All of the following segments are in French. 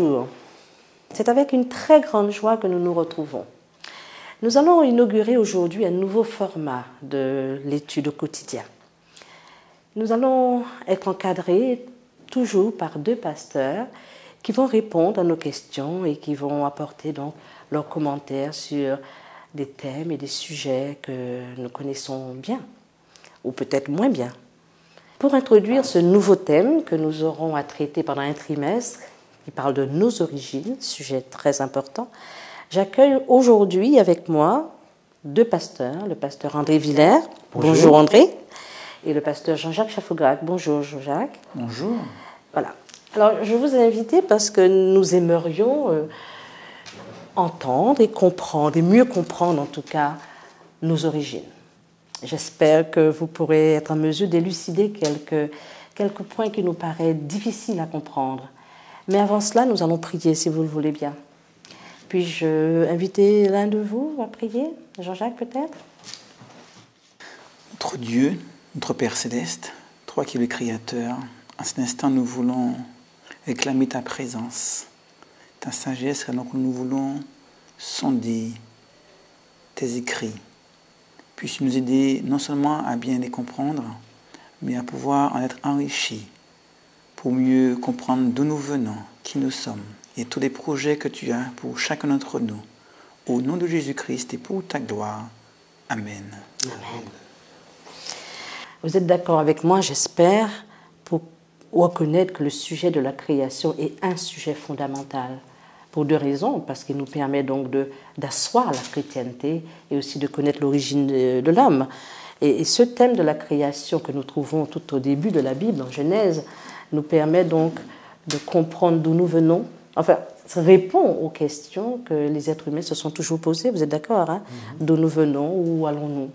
bonjour. C'est avec une très grande joie que nous nous retrouvons. Nous allons inaugurer aujourd'hui un nouveau format de l'étude au quotidien. Nous allons être encadrés toujours par 2 pasteurs qui vont répondre à nos questions et qui vont apporter donc leurs commentaires sur des thèmes et des sujets que nous connaissons bien, ou peut-être moins bien. Pour introduire ce nouveau thème que nous aurons à traiter pendant un trimestre, qui parle de nos origines, sujet très important, j'accueille aujourd'hui avec moi 2 pasteurs, le pasteur André Villers. Bonjour André. Et le pasteur Jean-Jacques Chafougrac. Bonjour Jean-Jacques. Bonjour. Voilà. Alors je vous ai invité parce que nous aimerions entendre et comprendre, et mieux comprendre en tout cas, nos origines. J'espère que vous pourrez être en mesure d'élucider quelques points qui nous paraissent difficiles à comprendre. Mais avant cela, nous allons prier si vous le voulez bien. Puis-je inviter l'un de vous à prier? Jean-Jacques peut-être? Notre Dieu, notre Père Céleste, toi qui es le Créateur, en cet instant nous voulons réclamer ta présence, ta sagesse, alors que nous voulons sonder tes écrits. Puisses-tu nous aider non seulement à bien les comprendre, mais à pouvoir en être enrichis pour mieux comprendre d'où nous venons, qui nous sommes et tous les projets que tu as pour chacun d'entre nous. Au nom de Jésus-Christ et pour ta gloire. Amen. Amen. Vous êtes d'accord avec moi, j'espère, pour reconnaître que le sujet de la création est un sujet fondamental. Pour 2 raisons, parce qu'il nous permet donc d'asseoir la chrétienté et aussi de connaître l'origine de l'homme. Et ce thème de la création que nous trouvons tout au début de la Bible, en Genèse, nous permet donc de comprendre d'où nous venons. Enfin, ça répond aux questions que les êtres humains se sont toujours posées, vous êtes d'accord, hein? D'où nous venons, où allons-nous?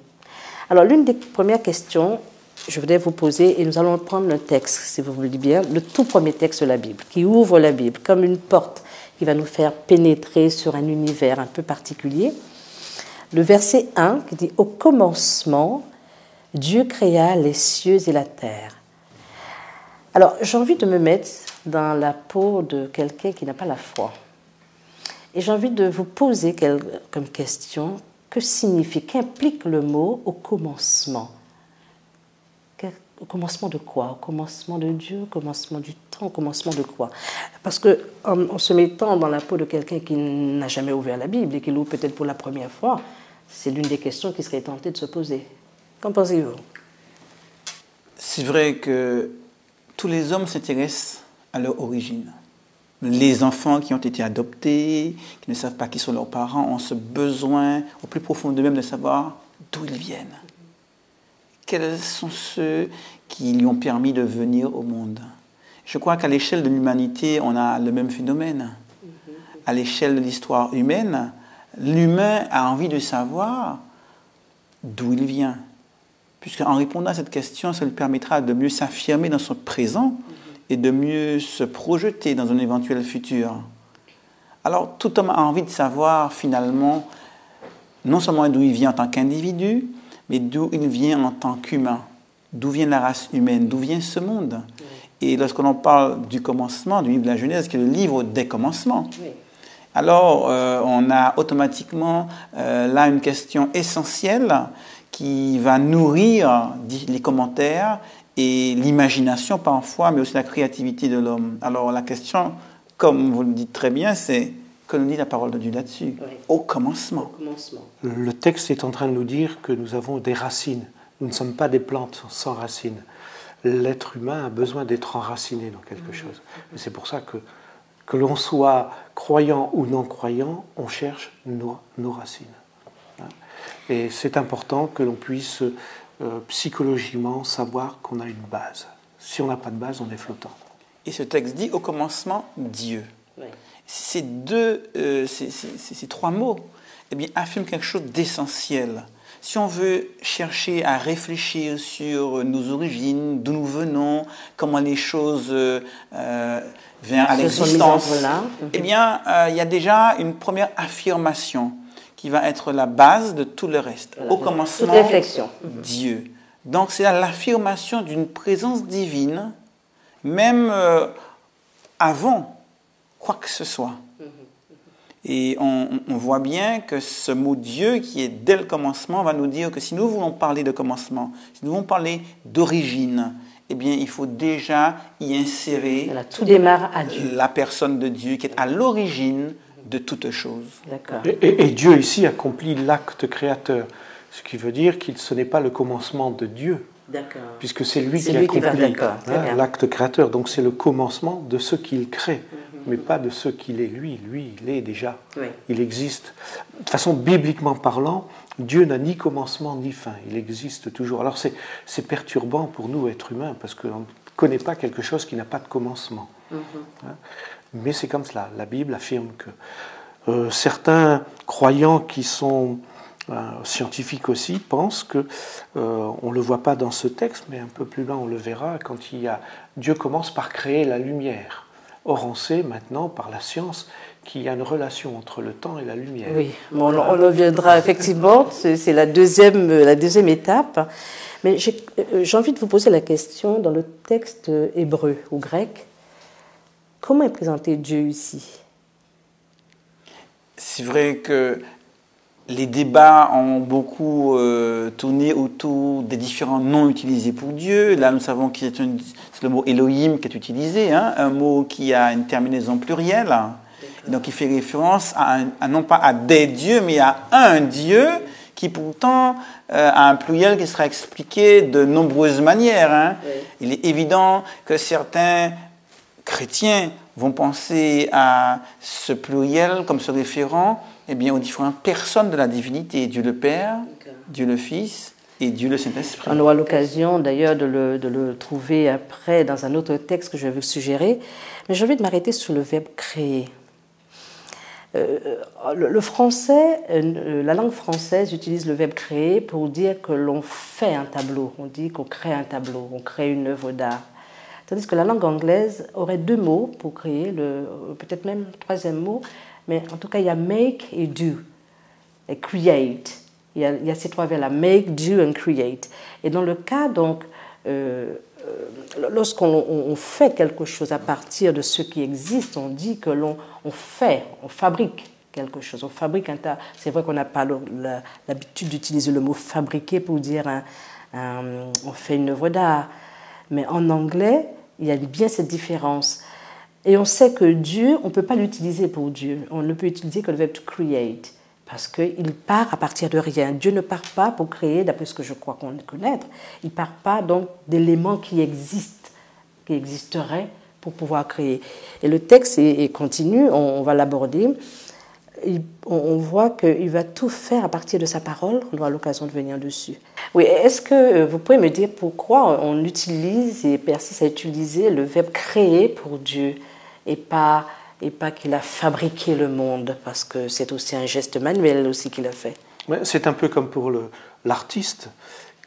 Alors, l'une des premières questions, je voudrais vous poser, et nous allons prendre le texte, si vous voulez bien, le tout premier texte de la Bible, qui ouvre la Bible comme une porte qui va nous faire pénétrer sur un univers un peu particulier. Le verset 1 qui dit « Au commencement, Dieu créa les cieux et la terre ». Alors, j'ai envie de me mettre dans la peau de quelqu'un qui n'a pas la foi. Et j'ai envie de vous poser comme question, que signifie, qu'implique le mot « au commencement » ? Au commencement de quoi? Au commencement de Dieu? Au commencement du temps? Au commencement de quoi? Parce qu'en se mettant dans la peau de quelqu'un qui n'a jamais ouvert la Bible et qui l'ouvre peut-être pour la première fois, c'est l'une des questions qui serait tentée de se poser. Qu'en pensez-vous? C'est vrai que tous les hommes s'intéressent à leur origine. Les enfants qui ont été adoptés, qui ne savent pas qui sont leurs parents, ont ce besoin au plus profond d'eux-mêmes de savoir d'où ils viennent. Quels sont ceux qui lui ont permis de venir au monde? Je crois qu'à l'échelle de l'humanité, on a le même phénomène. À l'échelle de l'histoire humaine, l'humain a envie de savoir d'où il vient. Puisqu'en répondant à cette question, ça lui permettra de mieux s'affirmer dans son présent et de mieux se projeter dans un éventuel futur. Alors, tout homme a envie de savoir finalement, non seulement d'où il vient en tant qu'individu, mais d'où il vient en tant qu'humain. D'où vient la race humaine? D'où vient ce monde? Oui. Et lorsque l'on parle du commencement, du livre de la Genèse, qui est le livre des commencements, oui. Alors on a automatiquement là une question essentielle qui va nourrir les commentaires et l'imagination parfois, mais aussi la créativité de l'homme. Alors la question, comme vous le dites très bien, c'est que nous dit la parole de Dieu là-dessus? Oui. Au commencement. Au commencement. Le texte est en train de nous dire que nous avons des racines. Nous ne sommes pas des plantes sans racines. L'être humain a besoin d'être enraciné dans quelque chose. Et c'est pour ça que l'on soit croyant ou non croyant, on cherche nos racines. Et c'est important que l'on puisse psychologiquement savoir qu'on a une base. Si on n'a pas de base, on est flottant. Et ce texte dit au commencement Dieu. Oui. Ces 3 mots eh bien, affirment quelque chose d'essentiel. Si on veut chercher à réfléchir sur nos origines, d'où nous venons, comment les choses viennent à l'existence, eh bien, il y a déjà une première affirmation qui va être la base de tout le reste. Voilà. Au commencement, Dieu. Donc, c'est l'affirmation d'une présence divine, même avant quoi que ce soit. Et on voit bien que ce mot Dieu, qui est dès le commencement, va nous dire que si nous voulons parler de commencement, si nous voulons parler d'origine, eh bien, il faut déjà y insérer tout démarre à Dieu. La personne de Dieu qui est à l'origine de toute chose. Et Dieu ici accomplit l'acte créateur, ce qui veut dire que ce n'est pas le commencement de Dieu, puisque c'est lui qui accomplit l'acte créateur. Donc c'est le commencement de ce qu'il crée, mais pas de ce qu'il est lui. Lui, il est déjà, il existe. De toute façon, bibliquement parlant, Dieu n'a ni commencement ni fin, il existe toujours. Alors c'est perturbant pour nous, êtres humains, parce qu'on ne connaît pas quelque chose qui n'a pas de commencement. Mais c'est comme cela. La Bible affirme que certains croyants qui sont scientifiques aussi pensent que, on ne le voit pas dans ce texte, mais un peu plus loin on le verra, quand Dieu commence par créer la lumière. Or on sait maintenant par la science qu'il y a une relation entre le temps et la lumière. Oui, bon, on reviendra effectivement, c'est la deuxième étape. Mais j'ai envie de vous poser la question dans le texte hébreu ou grec. Comment est présenté Dieu ici? C'est vrai que les débats ont beaucoup tourné autour des différents noms utilisés pour Dieu. Là, nous savons que c'est le mot Elohim qui est utilisé, un mot qui a une terminaison plurielle. Donc, il fait référence non pas à des dieux, mais à un Dieu qui pourtant a un pluriel qui sera expliqué de nombreuses manières. Oui. Il est évident que certains chrétiens vont penser à ce pluriel comme se référant aux différentes personnes de la divinité, Dieu le Père, Dieu le Fils et Dieu le Saint-Esprit. On aura l'occasion d'ailleurs de le trouver après dans un autre texte que je vais vous suggérer, mais j'ai envie de m'arrêter sur le verbe créer. Le français, la langue française utilise le verbe créer pour dire que l'on fait un tableau, on dit qu'on crée un tableau, on crée une œuvre d'art. Tandis que la langue anglaise aurait deux mots pour créer, peut-être même le troisième mot, mais en tout cas, il y a make et do, et create. Il y a ces trois verbes-là, make, do and create. Et dans le cas, donc, lorsqu'on fait quelque chose à partir de ce qui existe, on dit que on fabrique quelque chose. On fabrique un tas. C'est vrai qu'on n'a pas l'habitude d'utiliser le mot fabriquer pour dire on fait une œuvre d'art. Mais en anglais, il y a bien cette différence. Et on sait que Dieu, on ne peut pas l'utiliser pour Dieu. On ne peut utiliser que le verbe to create, parce qu'il part à partir de rien. Dieu ne part pas pour créer, d'après ce que je crois qu'on connaître. Il ne part pas donc d'éléments qui existent, qui existeraient pour pouvoir créer. Et le texte continue, on va l'aborder. On voit qu'il va tout faire à partir de sa parole. On aura l'occasion de venir dessus. Oui, est-ce que vous pouvez me dire pourquoi on utilise et persiste à utiliser le verbe créer pour Dieu et pas qu'il a fabriqué le monde, parce que c'est aussi un geste manuel aussi qu'il a fait. C'est un peu comme pour l'artiste.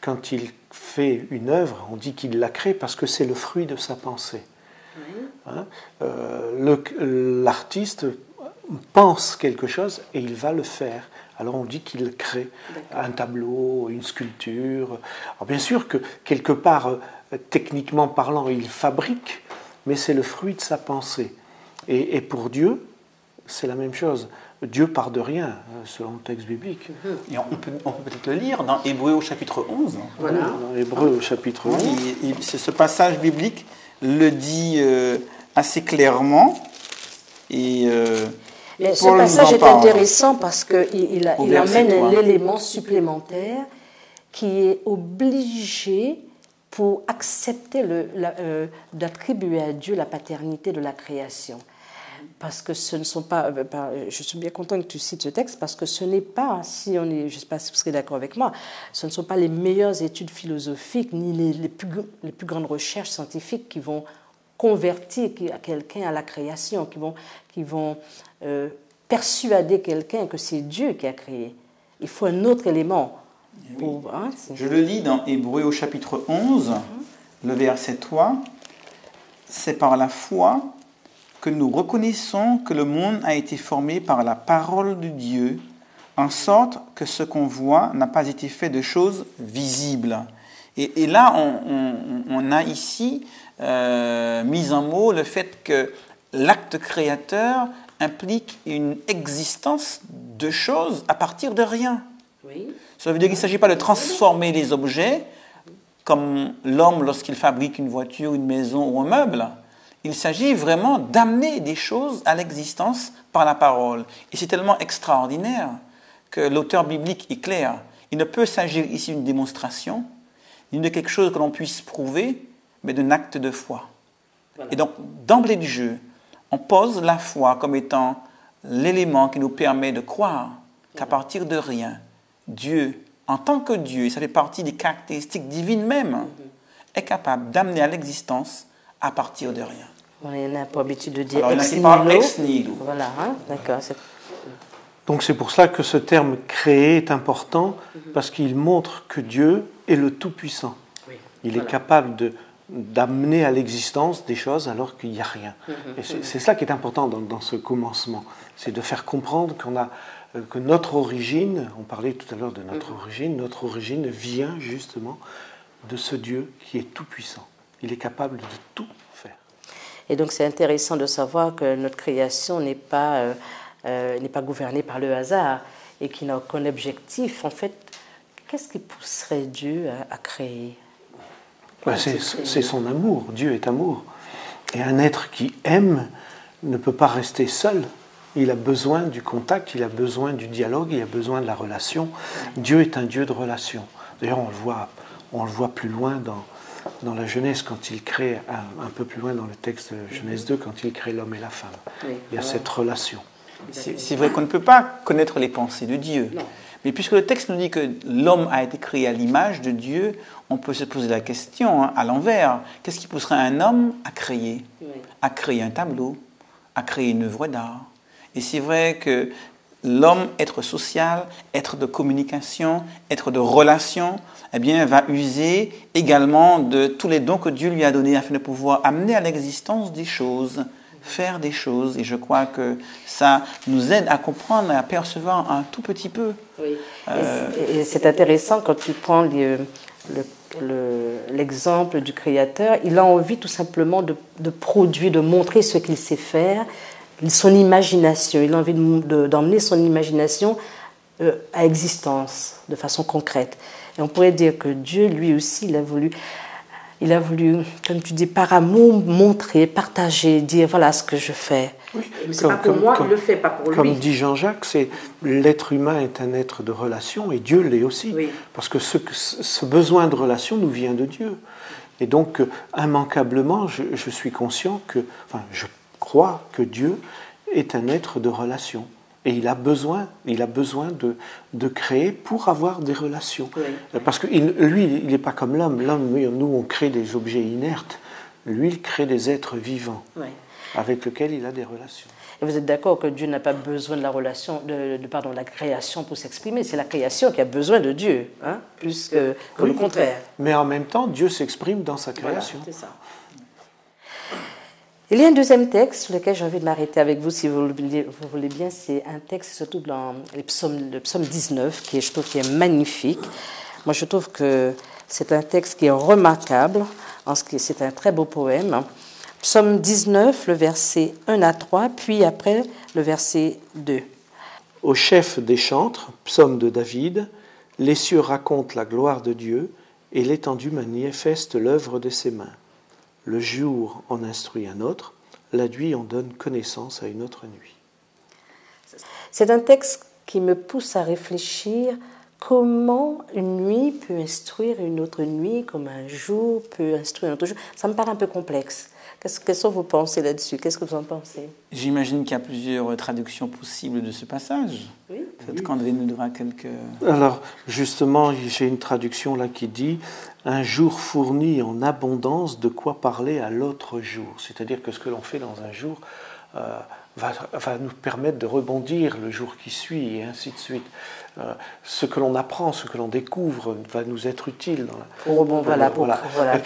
Quand il fait une œuvre, on dit qu'il l'a créée parce que c'est le fruit de sa pensée. Oui. L'artiste pense quelque chose et il va le faire. Alors on dit qu'il crée un tableau, une sculpture. Alors bien sûr que quelque part, techniquement parlant, il fabrique, mais c'est le fruit de sa pensée. Et pour Dieu, c'est la même chose. Dieu part de rien, selon le texte biblique. Et on peut peut-être le lire dans Hébreux au chapitre 11. Voilà. Dans Hébreux au chapitre 11. Ce passage biblique le dit assez clairement. Mais ce passage est intéressant parce qu'il amène l'élément supplémentaire qui est obligé pour accepter d'attribuer à Dieu la paternité de la création. Parce que ce ne sont pas... Je suis bien content que tu cites ce texte, parce que ce n'est pas, je ne sais pas si vous serez d'accord avec moi, ce ne sont pas les meilleures études philosophiques ni les plus grandes recherches scientifiques qui vont convertir quelqu'un à la création, qui vont persuader quelqu'un que c'est Dieu qui a créé. Il faut un autre élément. Je le lis dans Hébreux au chapitre 11, le verset 3. C'est par la foi que nous reconnaissons que le monde a été formé par la parole de Dieu, en sorte que ce qu'on voit n'a pas été fait de choses visibles. Et là, on a ici mis en mots le fait que l'acte créateur implique une existence de choses à partir de rien. Oui. Ça veut dire qu'il ne s'agit pas de transformer les objets, comme l'homme lorsqu'il fabrique une voiture, une maison ou un meuble. Il s'agit vraiment d'amener des choses à l'existence par la parole. Et c'est tellement extraordinaire que l'auteur biblique est clair. Il ne peut s'agir ici d'une démonstration, ni de quelque chose que l'on puisse prouver, mais d'un acte de foi. Voilà. Et donc, d'emblée de jeu, on pose la foi comme étant l'élément qui nous permet de croire qu'à partir de rien, Dieu, en tant que Dieu, et ça fait partie des caractéristiques divines même, est capable d'amener à l'existence à partir de rien. On n'a pas l'habitude de dire ex nihilo. Voilà, hein, d'accord. Donc c'est pour ça que ce terme « créer » est important, parce qu'il montre que Dieu est le Tout-Puissant. Oui, il est capable d'amener à l'existence des choses alors qu'il n'y a rien. Et c'est ça qui est important dans ce commencement, c'est de faire comprendre que notre origine, on parlait tout à l'heure de notre origine vient justement de ce Dieu qui est tout-puissant. Il est capable de tout faire. Et donc c'est intéressant de savoir que notre création n'est pas gouvernée par le hasard et qu'il n'a aucun objectif. En fait, qu'est-ce qui pousserait Dieu à créer ? C'est son amour. Dieu est amour. Et un être qui aime ne peut pas rester seul. Il a besoin du contact, il a besoin du dialogue, il a besoin de la relation. Dieu est un Dieu de relation. D'ailleurs, on le voit plus loin dans la Genèse, quand il crée, un peu plus loin dans le texte de Genèse 2, quand il crée l'homme et la femme. Il y a cette relation. C'est vrai qu'on ne peut pas connaître les pensées de Dieu. Non. Mais puisque le texte nous dit que l'homme a été créé à l'image de Dieu, on peut se poser la question à l'envers. Qu'est-ce qui pousserait un homme à créer ? À créer un tableau, à créer une œuvre d'art. Et c'est vrai que l'homme, être social, être de communication, être de relation, eh bien, va user également de tous les dons que Dieu lui a donnés afin de pouvoir amener à l'existence des choses, faire des choses. Et je crois que ça nous aide à comprendre et à percevoir un tout petit peu. Oui. Et c'est intéressant quand tu prends l'exemple du Créateur. Il a envie tout simplement de produire, de montrer ce qu'il sait faire, son imagination. Il a envie d'emmener son imagination à existence de façon concrète. Et on pourrait dire que Dieu, lui aussi, il a voulu, comme tu dis, par amour, montrer, partager, dire voilà ce que je fais. Oui. Mais c'est pas pour moi, il le fait pas pour lui. Comme dit Jean-Jacques, l'être humain est un être de relation et Dieu l'est aussi. Oui. Parce que ce besoin de relation nous vient de Dieu. Et donc, immanquablement, je suis conscient je crois que Dieu est un être de relation. Et il a besoin de créer pour avoir des relations. Oui. Parce que lui, il n'est pas comme l'homme. L'homme, nous, on crée des objets inertes. Lui, il crée des êtres vivants, avec lesquels il a des relations. Et vous êtes d'accord que Dieu n'a pas besoin de la relation, de la création pour s'exprimer. C'est la création qui a besoin de Dieu, hein, plus que le contraire. Mais en même temps, Dieu s'exprime dans sa création. Voilà, c'est ça. Il y a un deuxième texte sur lequel j'ai envie de m'arrêter avec vous, si vous voulez bien. C'est un texte surtout dans le psaume 19, je trouve qui est magnifique. Moi, je trouve que c'est un texte qui est remarquable, c'est un très beau poème. Psaume 19, le verset 1 à 3, puis après le verset 2. Au chef des chantres, psaume de David, les cieux racontent la gloire de Dieu et l'étendue manifeste l'œuvre de ses mains. Le jour en instruit un autre, la nuit en donne connaissance à une autre nuit. C'est un texte qui me pousse à réfléchir comment une nuit peut instruire une autre nuit, comme un jour peut instruire un autre jour. Ça me paraît un peu complexe. Quelles sont vos pensées là-dessus ? Qu'est-ce que vous en pensez ? J'imagine qu'il y a plusieurs traductions possibles de ce passage. Oui. Peut-être qu'André nous donnera quelques... Alors, justement, j'ai une traduction là qui dit « Un jour fournit en abondance de quoi parler à l'autre jour ». C'est-à-dire que ce que l'on fait dans un jour va nous permettre de rebondir le jour qui suit, et ainsi de suite. Ce que l'on apprend, ce que l'on découvre va nous être utile. Pour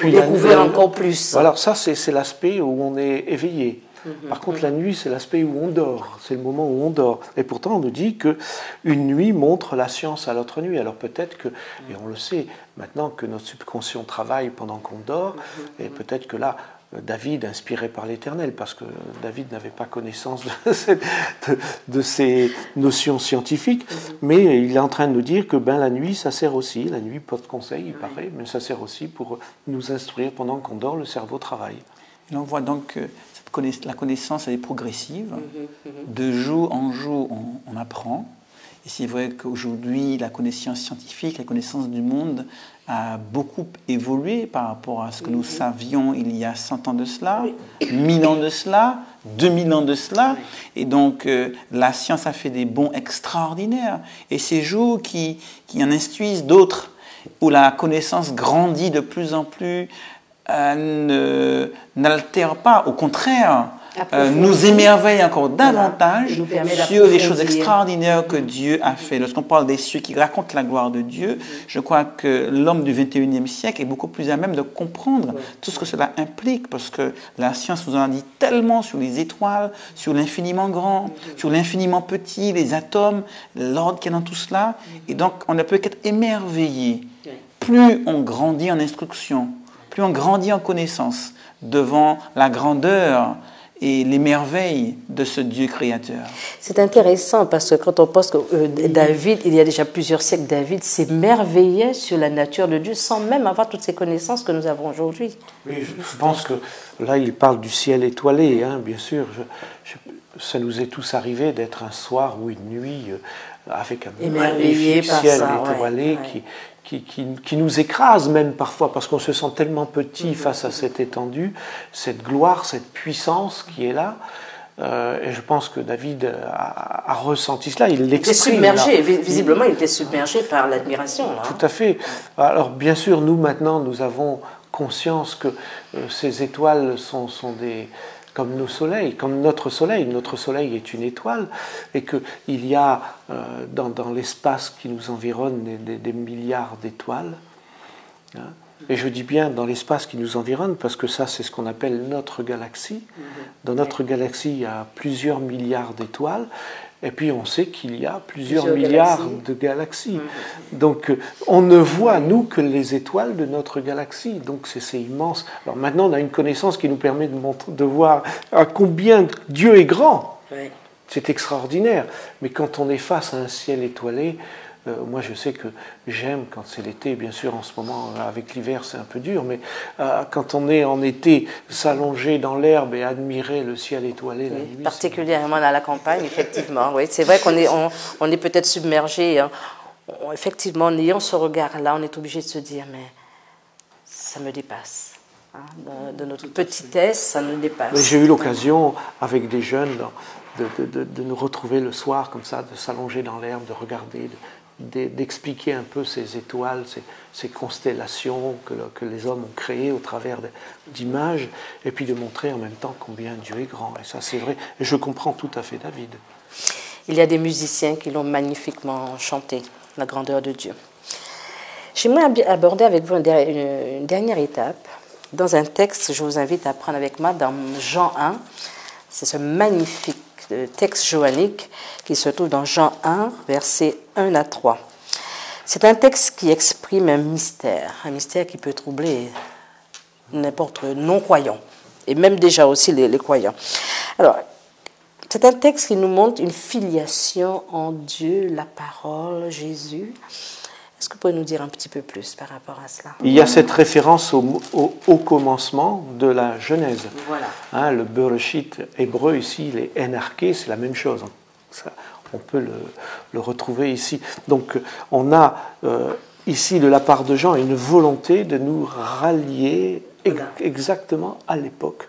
découvrir encore plus. Alors ça, c'est l'aspect où on est éveillé. Par contre, la nuit, c'est l'aspect où on dort. C'est le moment où on dort. Et pourtant, on nous dit qu'une nuit montre la science à l'autre nuit. Alors peut-être que, et on le sait, maintenant que notre subconscient travaille pendant qu'on dort, et peut-être que là, David inspiré par l'Éternel, parce que David n'avait pas connaissance de ces notions scientifiques, mais il est en train de nous dire que la nuit, ça sert aussi, la nuit porte conseil, il paraît, mais ça sert aussi pour nous instruire pendant qu'on dort, le cerveau travaille. Et on voit donc que la connaissance, elle est progressive. De jour en jour, on apprend. Et c'est vrai qu'aujourd'hui, la connaissance scientifique, la connaissance du monde a beaucoup évolué par rapport à ce que nous savions il y a 100 ans de cela, 1000 ans de cela, 2000 ans de cela. Et donc, la science a fait des bonds extraordinaires. Et ces jours qui en instruisent d'autres, où la connaissance grandit de plus en plus, n'altère pas, au contraire, nous émerveille encore davantage sur les choses extraordinaires que Dieu a fait. Lorsqu'on parle des cieux qui racontent la gloire de Dieu, je crois que l'homme du 21e siècle est beaucoup plus à même de comprendre tout ce que cela implique, parce que la science nous en a dit tellement sur les étoiles, sur l'infiniment grand, sur l'infiniment petit, les atomes, l'ordre qu'il y a dans tout cela. Et donc, on ne peut qu'être émerveillé. Plus on grandit en instruction, plus on grandit en connaissance devant la grandeur et les merveilles de ce Dieu créateur. C'est intéressant parce que quand on pense que David, il y a déjà plusieurs siècles, David s'émerveillait sur la nature de Dieu sans même avoir toutes ces connaissances que nous avons aujourd'hui. Oui, je pense que là, il parle du ciel étoilé, bien sûr. Ça nous est tous arrivé d'être un soir ou une nuit avec un magnifique ciel étoilé qui nous écrase même parfois, parce qu'on se sent tellement petit face à cette étendue, cette gloire, cette puissance qui est là. Et je pense que David a ressenti cela, il l'exprime. Il était submergé, visiblement il était submergé par l'admiration. Tout à fait. Alors bien sûr, nous maintenant, nous avons conscience que ces étoiles sont des... comme nos soleils, comme notre soleil. Notre soleil est une étoile, et qu'il y a dans l'espace qui nous environne des milliards d'étoiles. Et je dis bien dans l'espace qui nous environne, parce que ça, c'est ce qu'on appelle notre galaxie. Dans notre galaxie, il y a plusieurs milliards d'étoiles. Et puis on sait qu'il y a plusieurs milliards de galaxies. Donc on ne voit, nous, que les étoiles de notre galaxie. Donc c'est immense. Alors maintenant, on a une connaissance qui nous permet de voir à combien Dieu est grand. Oui. C'est extraordinaire. Mais quand on est face à un ciel étoilé, moi je sais que j'aime quand c'est l'été, bien sûr en ce moment avec l'hiver c'est un peu dur, mais quand on est en été, s'allonger dans l'herbe et admirer le ciel étoilé la nuit. Particulièrement à la campagne, effectivement. Oui, c'est vrai qu'on est, on est peut-être submergé. Effectivement, en ayant ce regard-là, on est obligé de se dire, mais ça me dépasse. De notre petitesse, ça nous dépasse. J'ai eu l'occasion avec des jeunes de nous retrouver le soir comme ça, de s'allonger dans l'herbe, de regarder, d'expliquer un peu ces étoiles, ces constellations que les hommes ont créées au travers d'images, et puis de montrer en même temps combien Dieu est grand. Et ça, c'est vrai. Et je comprends tout à fait David. Il y a des musiciens qui l'ont magnifiquement chanté, la grandeur de Dieu. J'aimerais aborder avec vous une dernière étape. Dans un texte, je vous invite à prendre avec moi dans Jean 1. C'est ce magnifique texte johannique qui se trouve dans Jean 1, versets 1 à 3. C'est un texte qui exprime un mystère qui peut troubler n'importe non-croyant, et même déjà aussi les croyants. Alors, c'est un texte qui nous montre une filiation en Dieu, la parole, Jésus. Est-ce que vous pouvez nous dire un petit peu plus par rapport à cela? Il y a cette référence au commencement de la Genèse. Voilà. Le Bereshit hébreu ici, il est énarqué, c'est la même chose. Ça, on peut le retrouver ici. Donc on a ici de la part de Jean une volonté de nous rallier exactement à l'époque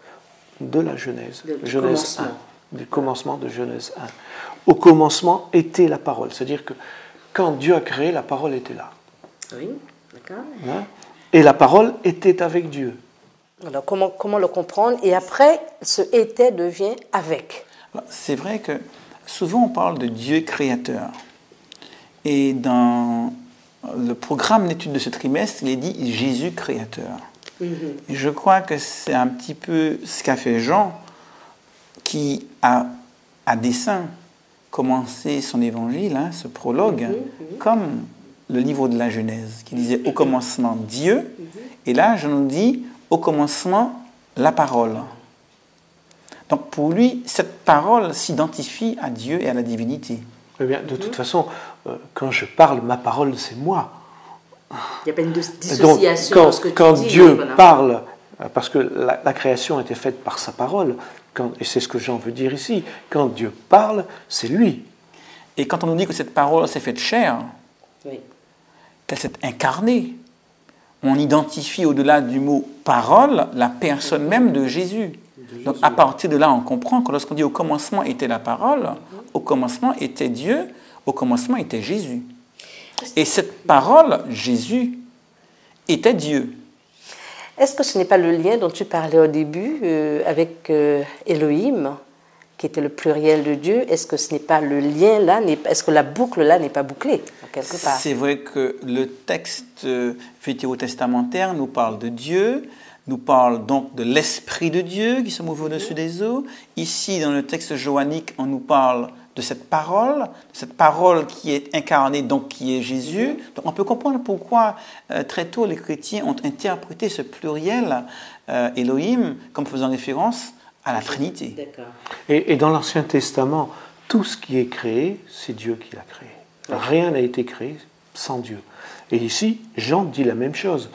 de la Genèse. Genèse 1, du commencement de Genèse 1. Au commencement était la parole, c'est-à-dire que quand Dieu a créé, la parole était là. Oui, d'accord. Et la parole était avec Dieu. Alors, comment le comprendre? Et après, ce « était » devient « avec ». C'est vrai que souvent on parle de Dieu créateur. Et dans le programme d'études de ce trimestre, il est dit Jésus créateur. Et je crois que c'est un petit peu ce qu'a fait Jean, qui a à dessein commencé son évangile, ce prologue, comme le livre de la Genèse, qui disait au commencement Dieu, et là je nous dis au commencement la parole. Donc pour lui, cette parole s'identifie à Dieu et à la divinité. Eh bien, de toute façon, quand je parle, ma parole, c'est moi. Il n'y a pas une dissociation donc, dans ce que tu quand dis. Dieu Voilà. parle, parce que la création était faite par sa parole, et c'est ce que Jean veut dire ici, quand Dieu parle, c'est lui. Et quand on nous dit que cette parole s'est faite chair, Oui. qu'elle s'est incarnée, on identifie au-delà du mot parole la personne même de Jésus. Donc à partir de là, on comprend que lorsqu'on dit au commencement était la parole, au commencement était Dieu, au commencement était Jésus. Et cette parole, Jésus, était Dieu. Est-ce que ce n'est pas le lien dont tu parlais au début avec Elohim, qui était le pluriel de Dieu? Est-ce que ce n'est pas le lien là, est-ce que la boucle là n'est pas bouclée quelque part? C'est vrai que le texte vétérotestamentaire nous parle de Dieu, nous parle donc de l'Esprit de Dieu qui se mouve au-dessus des eaux. Ici, dans le texte johannique, on nous parle de cette parole qui est incarnée, donc qui est Jésus. Donc on peut comprendre pourquoi très tôt les chrétiens ont interprété ce pluriel Elohim comme faisant référence à la Trinité. D'accord. Et dans l'Ancien Testament, tout ce qui est créé, c'est Dieu qui l'a créé. Rien n'a été créé sans Dieu. Et ici, Jean dit la même chose.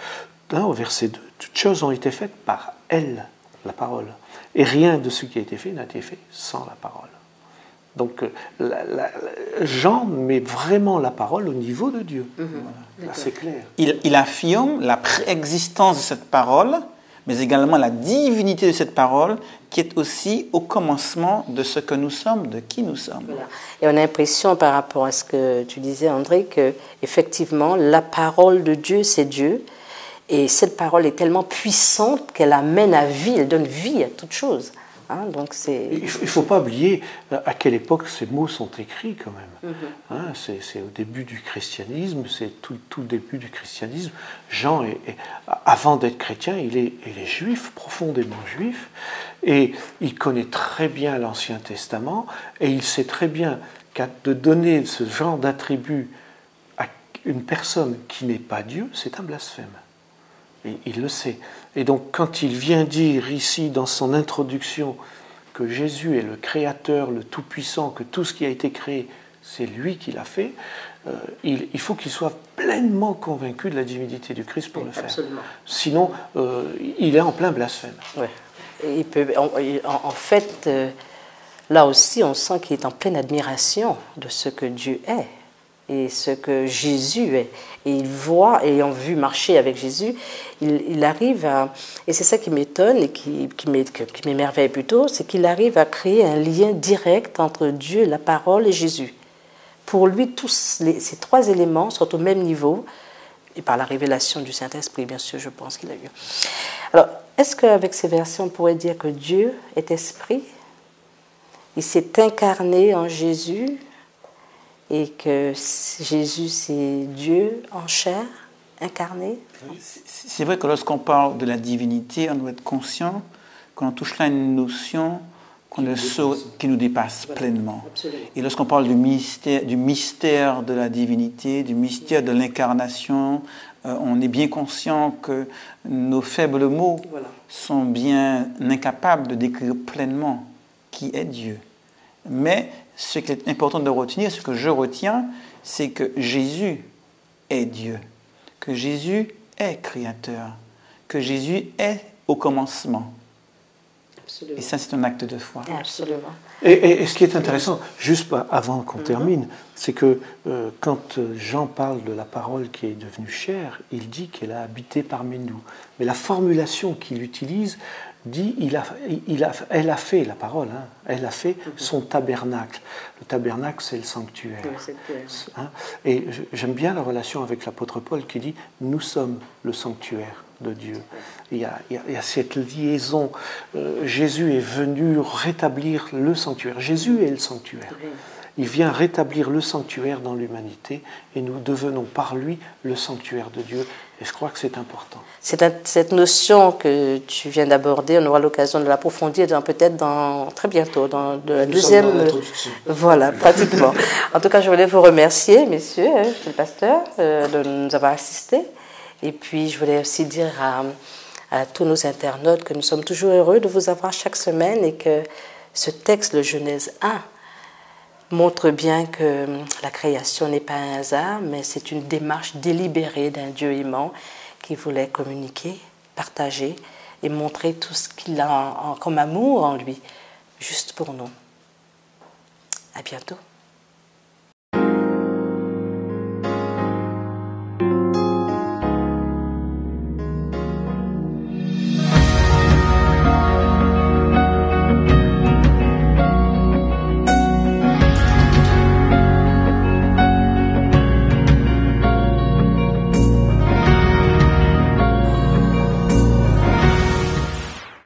Là, au verset 2, toutes choses ont été faites par elle, la parole. Et rien de ce qui a été fait n'a été fait sans la parole. Donc, Jean met vraiment la parole au niveau de Dieu. Là, c'est clair. Il affirme la préexistence de cette parole, mais également la divinité de cette parole, qui est aussi au commencement de ce que nous sommes, de qui nous sommes. Voilà. Et on a l'impression, par rapport à ce que tu disais, André, que effectivement, la parole de Dieu, c'est Dieu. Et cette parole est tellement puissante qu'elle amène à vie, elle donne vie à toute chose. Hein, donc il ne faut pas oublier à quelle époque ces mots sont écrits quand même. Hein, c'est au début du christianisme, c'est tout le début du christianisme. Jean, avant d'être chrétien, il est juif, profondément juif, et il connaît très bien l'Ancien Testament, et il sait très bien qu'à de donner ce genre d'attribut à une personne qui n'est pas Dieu, c'est un blasphème. Et il le sait. Et donc, quand il vient dire ici, dans son introduction, que Jésus est le Créateur, le Tout-Puissant, que tout ce qui a été créé, c'est lui qui l'a fait, il faut qu'il soit pleinement convaincu de la divinité du Christ pour le faire. Absolument. Sinon, il est en plein blasphème. Ouais. Et en fait, là aussi, on sent qu'il est en pleine admiration de ce que Dieu est et ce que Jésus est. Et il voit, ayant vu marcher avec Jésus, il arrive à... Et c'est ça qui m'étonne et qui m'émerveille plutôt, c'est qu'il arrive à créer un lien direct entre Dieu, la parole et Jésus. Pour lui, ces trois éléments sont au même niveau, et par la révélation du Saint-Esprit, bien sûr, je pense qu'il a eu. Alors, est-ce qu'avec ces versets, on pourrait dire que Dieu est esprit? Il s'est incarné en Jésus, et que Jésus, c'est Dieu en chair, incarné? C'est vrai que lorsqu'on parle de la divinité, on doit être conscient qu'on touche là une notion qui nous dépasse pleinement. Absolument. Et lorsqu'on parle du mystère de la divinité, du mystère de l'incarnation, on est bien conscient que nos faibles mots sont bien incapables de décrire pleinement qui est Dieu. Mais ce qui est important de retenir, ce que je retiens, c'est que Jésus est Dieu, que Jésus est créateur, que Jésus est au commencement. Absolument. Et ça, c'est un acte de foi. Absolument. Et ce qui est intéressant, juste avant qu'on termine, c'est que quand Jean parle de la parole qui est devenue chair, il dit qu'elle a habité parmi nous. Mais la formulation qu'il utilise dit elle a fait la parole, hein, elle a fait son tabernacle. Le tabernacle, c'est le sanctuaire. Hein, et j'aime bien la relation avec l'apôtre Paul qui dit nous sommes le sanctuaire de Dieu. Il y a cette liaison. Jésus est venu rétablir le sanctuaire. Jésus est le sanctuaire. Il vient rétablir le sanctuaire dans l'humanité et nous devenons par lui le sanctuaire de Dieu. Et je crois que c'est important. Cette notion que tu viens d'aborder, on aura l'occasion de l'approfondir peut-être très bientôt, dans la deuxième... Voilà, pratiquement. En tout cas, je voulais vous remercier, messieurs, le pasteur, de nous avoir assistés. Et puis, je voulais aussi dire à tous nos internautes que nous sommes toujours heureux de vous avoir chaque semaine et que ce texte, le Genèse 1, montre bien que la création n'est pas un hasard, mais c'est une démarche délibérée d'un Dieu aimant qui voulait communiquer, partager et montrer tout ce qu'il a comme amour en lui, juste pour nous. À bientôt.